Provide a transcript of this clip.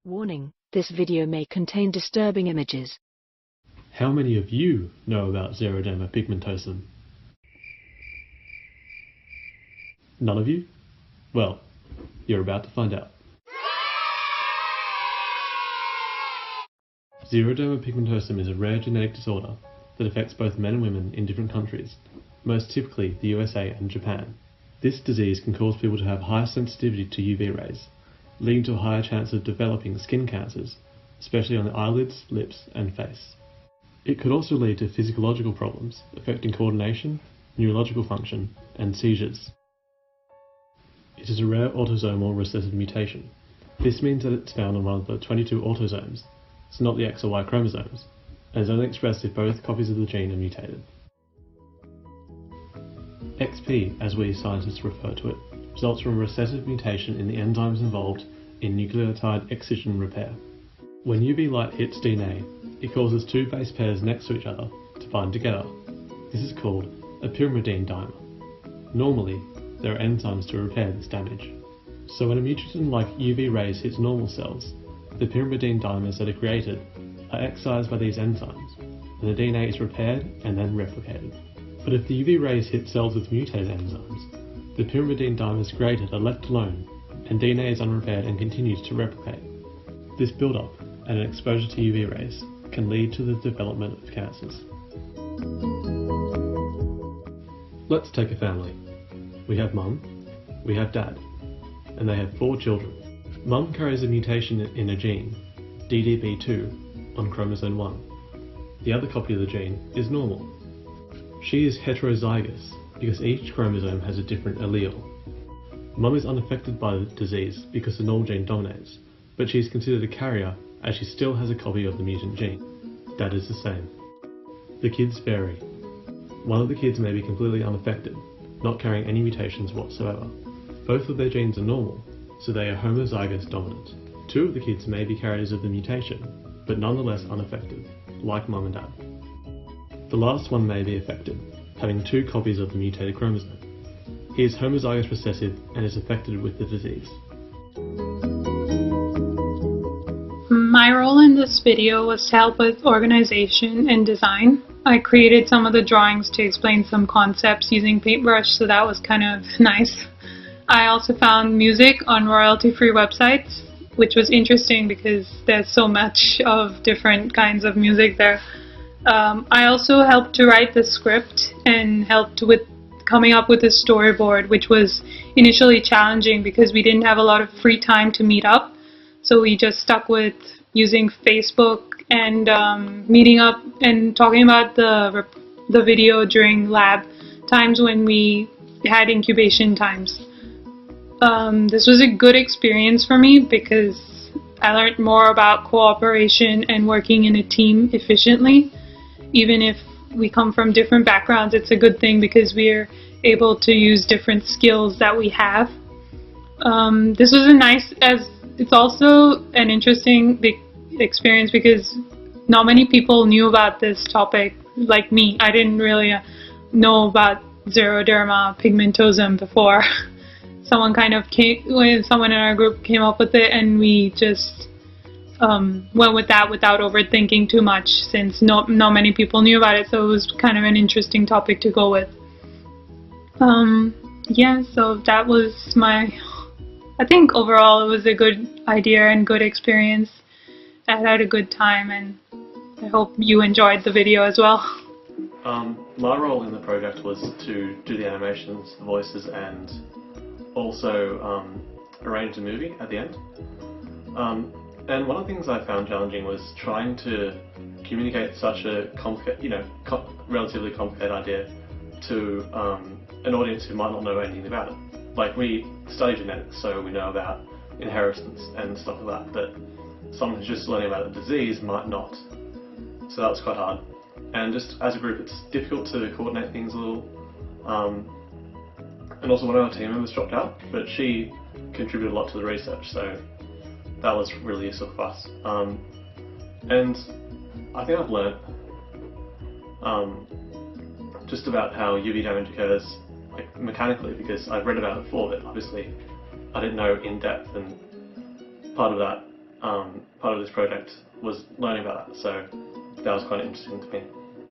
Warning, this video may contain disturbing images. How many of you know about Xeroderma pigmentosum? None of you? Well, you're about to find out. Xeroderma pigmentosum is a rare genetic disorder that affects both men and women in different countries, most typically the USA and Japan. This disease can cause people to have higher sensitivity to UV rays, leading to a higher chance of developing skin cancers, especially on the eyelids, lips and face. It could also lead to physiological problems affecting coordination, neurological function and seizures. It is a rare autosomal recessive mutation. This means that it's found on one of the 22 autosomes, so not the X or Y chromosomes, and is only expressed if both copies of the gene are mutated. XP, as we scientists refer to it, results from a recessive mutation in the enzymes involved in nucleotide excision repair. When UV light hits DNA, it causes two base pairs next to each other to bind together. This is called a pyrimidine dimer. Normally, there are enzymes to repair this damage. So when a mutation like UV rays hits normal cells, the pyrimidine dimers that are created are excised by these enzymes, and the DNA is repaired and then replicated. But if the UV rays hit cells with mutated enzymes, the pyrimidine dimers created are left alone, and DNA is unrepaired and continues to replicate. This build-up and an exposure to UV rays can lead to the development of cancers. Let's take a family. We have Mum, we have Dad, and they have 4 children. Mum carries a mutation in a gene, DDB2, on chromosome 1. The other copy of the gene is normal. She is heterozygous because each chromosome has a different allele. Mum is unaffected by the disease because the normal gene dominates, but she is considered a carrier as she still has a copy of the mutant gene. Dad is the same. The kids vary. One of the kids may be completely unaffected, not carrying any mutations whatsoever. Both of their genes are normal, so they are homozygous dominant. 2 of the kids may be carriers of the mutation, but nonetheless unaffected, like Mum and Dad. The last one may be affected, having 2 copies of the mutated chromosome. He is homozygous recessive and is affected with the disease. My role in this video was to help with organization and design. I created some of the drawings to explain some concepts using paintbrush, so that was kind of nice. I also found music on royalty-free websites, which was interesting because there's so much of different kinds of music there. I also helped to write the script and helped with coming up with a storyboard, which was initially challenging because we didn't have a lot of free time to meet up. So we just stuck with using Facebook and meeting up and talking about the video during lab times when we had incubation times. This was a good experience for me because I learned more about cooperation and working in a team efficiently. Even if we come from different backgrounds, it's a good thing because we're able to use different skills that we have. This was it's also an interesting big experience because not many people knew about this topic like me. I didn't really know about Xeroderma pigmentosum before. Someone in our group came up with it, and we just went with that without overthinking too much, since not many people knew about it, so it was kind of an interesting topic to go with. Yeah, so that was I think overall it was a good idea and good experience. I had a good time, and I hope you enjoyed the video as well. My role in the project was to do the animations, the voices, and also arrange the movie at the end. And one of the things I found challenging was trying to communicate such a relatively complicated idea to an audience who might not know anything about it. Like, we study genetics, so we know about inheritance and stuff like that, but someone who's just learning about the disease might not. So that was quite hard. And just as a group, it's difficult to coordinate things a little. And also one of our team members dropped out, but she contributed a lot to the research, so that was really useful for us. And I think I've learnt just about how UV damage occurs mechanically, because I've read about it before, but obviously I didn't know in depth, and part of that part of this project was learning about that, so that was quite interesting to me.